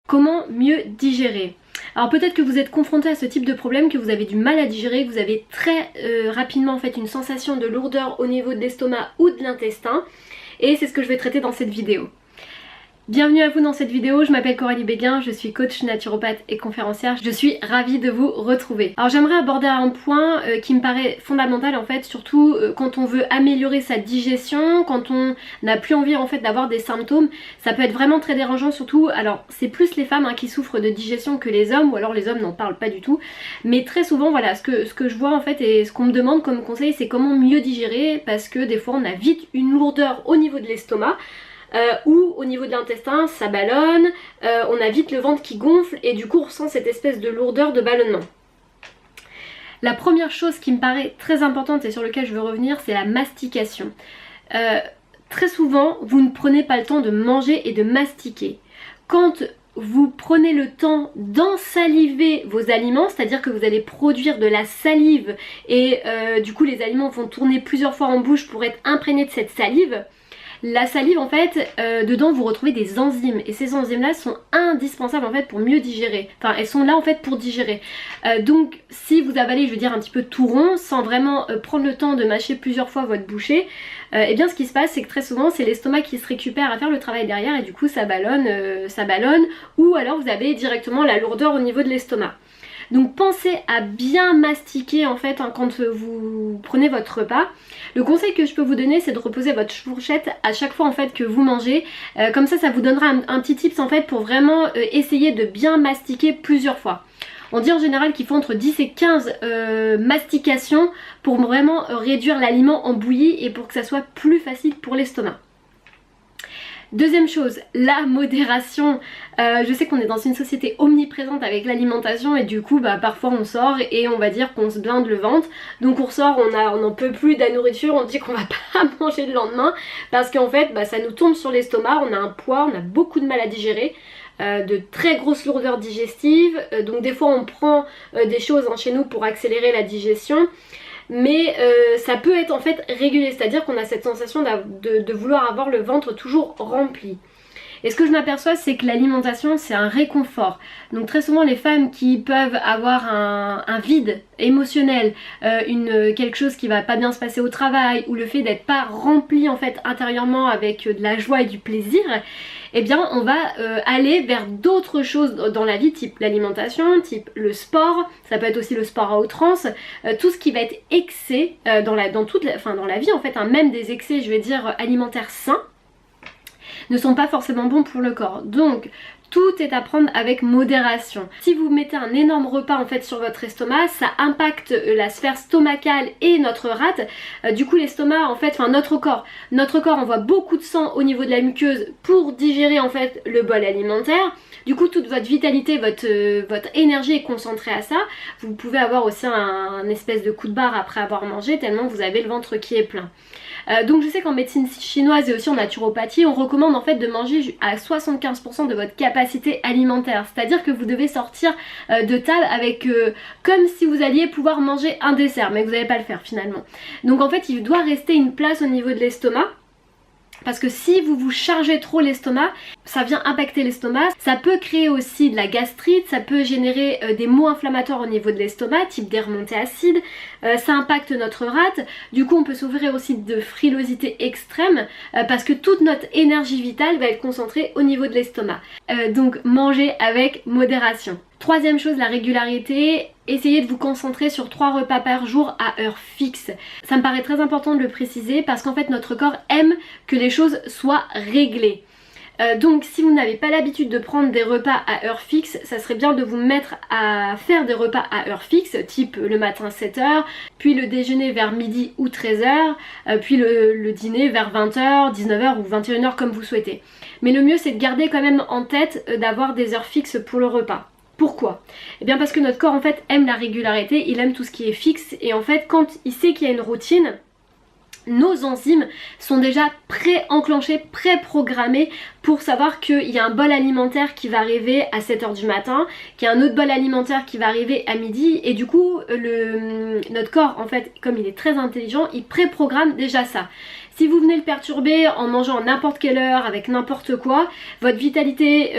Comment mieux digérer? Alors peut-être que vous êtes confronté à ce type de problème, que vous avez du mal à digérer, que vous avez très rapidement en fait une sensation de lourdeur au niveau de l'estomac ou de l'intestin, et c'est ce que je vais traiter dans cette vidéo. Bienvenue à vous dans cette vidéo, je m'appelle Coralie Béguin, je suis coach naturopathe et conférencière, je suis ravie de vous retrouver. Alors j'aimerais aborder un point qui me paraît fondamental en fait, surtout quand on veut améliorer sa digestion, quand on n'a plus envie en fait d'avoir des symptômes, ça peut être vraiment très dérangeant surtout, alors c'est plus les femmes qui souffrent de digestion que les hommes, ou alors les hommes n'en parlent pas du tout, mais très souvent voilà, ce que je vois en fait et ce qu'on me demande comme conseil, c'est comment mieux digérer, parce que des fois on a vite une lourdeur au niveau de l'estomac, ou au niveau de l'intestin ça ballonne, on a vite le ventre qui gonfle et du coup on ressent cette espèce de lourdeur, de ballonnement. La première chose qui me paraît très importante et sur laquelle je veux revenir, c'est la mastication. Très souvent vous ne prenez pas le temps de manger et de mastiquer. Quand vous prenez le temps d'ensaliver vos aliments, c'est-à-dire que vous allez produire de la salive et du coup les aliments vont tourner plusieurs fois en bouche pour être imprégnés de cette salive. La salive en fait, dedans vous retrouvez des enzymes et ces enzymes là sont indispensables en fait pour mieux digérer. Enfin elles sont là en fait pour digérer. Donc si vous avalez je veux dire un petit peu tout rond sans vraiment prendre le temps de mâcher plusieurs fois votre bouchée, et bien ce qui se passe c'est que très souvent c'est l'estomac qui se récupère à faire le travail derrière et du coup ça ballonne, ou alors vous avez directement la lourdeur au niveau de l'estomac. Donc pensez à bien mastiquer en fait quand vous prenez votre repas. Le conseil que je peux vous donner c'est de reposer votre fourchette à chaque fois en fait que vous mangez. Comme ça vous donnera un petit tips en fait pour vraiment essayer de bien mastiquer plusieurs fois. On dit en général qu'il faut entre 10 et 15 mastications pour vraiment réduire l'aliment en bouillie et pour que ça soit plus facile pour l'estomac. Deuxième chose, la modération. Je sais qu'on est dans une société omniprésente avec l'alimentation et du coup parfois on sort et on va dire qu'on se blinde le ventre. Donc on ressort, on n'en peut plus de la nourriture, on dit qu'on va pas manger le lendemain parce qu'en fait ça nous tombe sur l'estomac, on a un poids, on a beaucoup de mal à digérer. De très grosses lourdeurs digestives, donc des fois on prend des choses chez nous pour accélérer la digestion. Mais ça peut être en fait régulier, c'est-à-dire qu'on a cette sensation de vouloir avoir le ventre toujours rempli. Et ce que je m'aperçois c'est que l'alimentation c'est un réconfort. Donc très souvent les femmes qui peuvent avoir un vide émotionnel, quelque chose qui va pas bien se passer au travail, ou le fait d'être pas rempli en fait intérieurement avec de la joie et du plaisir, eh bien on va aller vers d'autres choses dans la vie, type l'alimentation, type le sport, ça peut être aussi le sport à outrance, tout ce qui va être excès dans la vie en fait, même des excès je vais dire alimentaires sains ne sont pas forcément bons pour le corps. Donc tout est à prendre avec modération. Si vous mettez un énorme repas en fait sur votre estomac, ça impacte la sphère stomacale et notre rate. Du coup l'estomac en fait, notre corps envoie beaucoup de sang au niveau de la muqueuse pour digérer en fait le bol alimentaire. Du coup toute votre vitalité, votre énergie est concentrée à ça. Vous pouvez avoir aussi un espèce de coup de barre après avoir mangé tellement vous avez le ventre qui est plein. Donc je sais qu'en médecine chinoise et aussi en naturopathie on recommande en fait de manger à 75% de votre capacité alimentaire, c'est-à-dire que vous devez sortir de table avec comme si vous alliez pouvoir manger un dessert mais que vous n'allez pas le faire finalement. Donc en fait il doit rester une place au niveau de l'estomac. Parce que si vous vous chargez trop l'estomac, ça vient impacter l'estomac, ça peut créer aussi de la gastrite, ça peut générer des maux inflammatoires au niveau de l'estomac, type des remontées acides, ça impacte notre rate, du coup on peut souffrir aussi de frilosité extrême parce que toute notre énergie vitale va être concentrée au niveau de l'estomac. Donc mangez avec modération. Troisième chose, la régularité. Essayez de vous concentrer sur 3 repas par jour à heure fixe. Ça me paraît très important de le préciser parce qu'en fait notre corps aime que les choses soient réglées. Donc si vous n'avez pas l'habitude de prendre des repas à heure fixe, ça serait bien de vous mettre à faire des repas à heure fixe, type le matin 7h, puis le déjeuner vers midi ou 13h, puis le dîner vers 20h, 19h ou 21h comme vous souhaitez. Mais le mieux c'est de garder quand même en tête d'avoir des heures fixes pour le repas. Pourquoi? Eh bien parce que notre corps en fait aime la régularité, il aime tout ce qui est fixe et en fait quand il sait qu'il y a une routine, nos enzymes sont déjà pré-enclenchées, pré-programmées pour savoir qu'il y a un bol alimentaire qui va arriver à 7h du matin, qu'il y a un autre bol alimentaire qui va arriver à midi, et du coup notre corps en fait, comme il est très intelligent, il préprogramme déjà ça. Si vous venez le perturber en mangeant à n'importe quelle heure, avec n'importe quoi, votre vitalité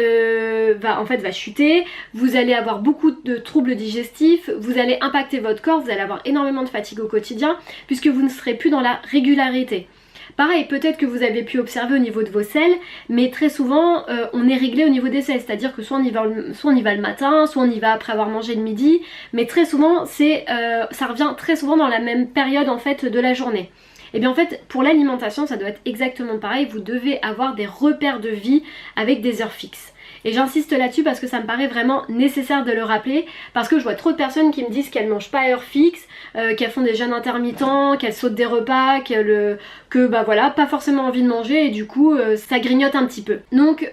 va chuter, vous allez avoir beaucoup de troubles digestifs, vous allez impacter votre corps, vous allez avoir énormément de fatigue au quotidien, puisque vous ne serez plus dans la régularité. Pareil, peut-être que vous avez pu observer au niveau de vos selles, mais très souvent on est réglé au niveau des selles, c'est-à-dire que soit on y va le matin, soit on y va après avoir mangé le midi, mais très souvent ça revient très souvent dans la même période en fait de la journée. Et bien en fait pour l'alimentation ça doit être exactement pareil, vous devez avoir des repères de vie avec des heures fixes. Et j'insiste là-dessus parce que ça me paraît vraiment nécessaire de le rappeler, parce que je vois trop de personnes qui me disent qu'elles mangent pas à heure fixe, qu'elles font des jeûnes intermittents, qu'elles sautent des repas, que bah voilà, pas forcément envie de manger et du coup ça grignote un petit peu. Donc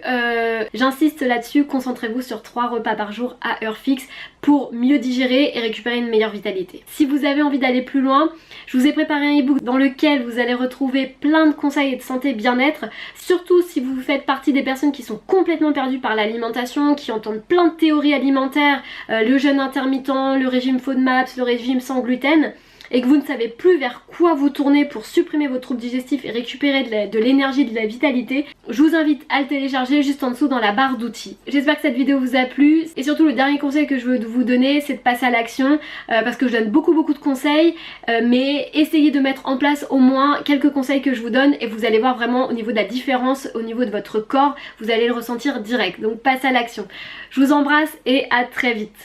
j'insiste là-dessus, concentrez-vous sur 3 repas par jour à heure fixe pour mieux digérer et récupérer une meilleure vitalité. Si vous avez envie d'aller plus loin, je vous ai préparé un e-book dans lequel vous allez retrouver plein de conseils de santé bien-être, surtout si vous faites partie des personnes qui sont complètement perdues par l'alimentation, qui entendent plein de théories alimentaires, le jeûne intermittent, le régime FODMAPs, le régime sans gluten, et que vous ne savez plus vers quoi vous tourner pour supprimer vos troubles digestifs et récupérer de l'énergie, de la vitalité, je vous invite à le télécharger juste en dessous dans la barre d'outils. J'espère que cette vidéo vous a plu, et surtout le dernier conseil que je veux vous donner, c'est de passer à l'action, parce que je donne beaucoup de conseils, mais essayez de mettre en place au moins quelques conseils que je vous donne, et vous allez voir vraiment au niveau de la différence, au niveau de votre corps, vous allez le ressentir direct, donc passez à l'action. Je vous embrasse et à très vite.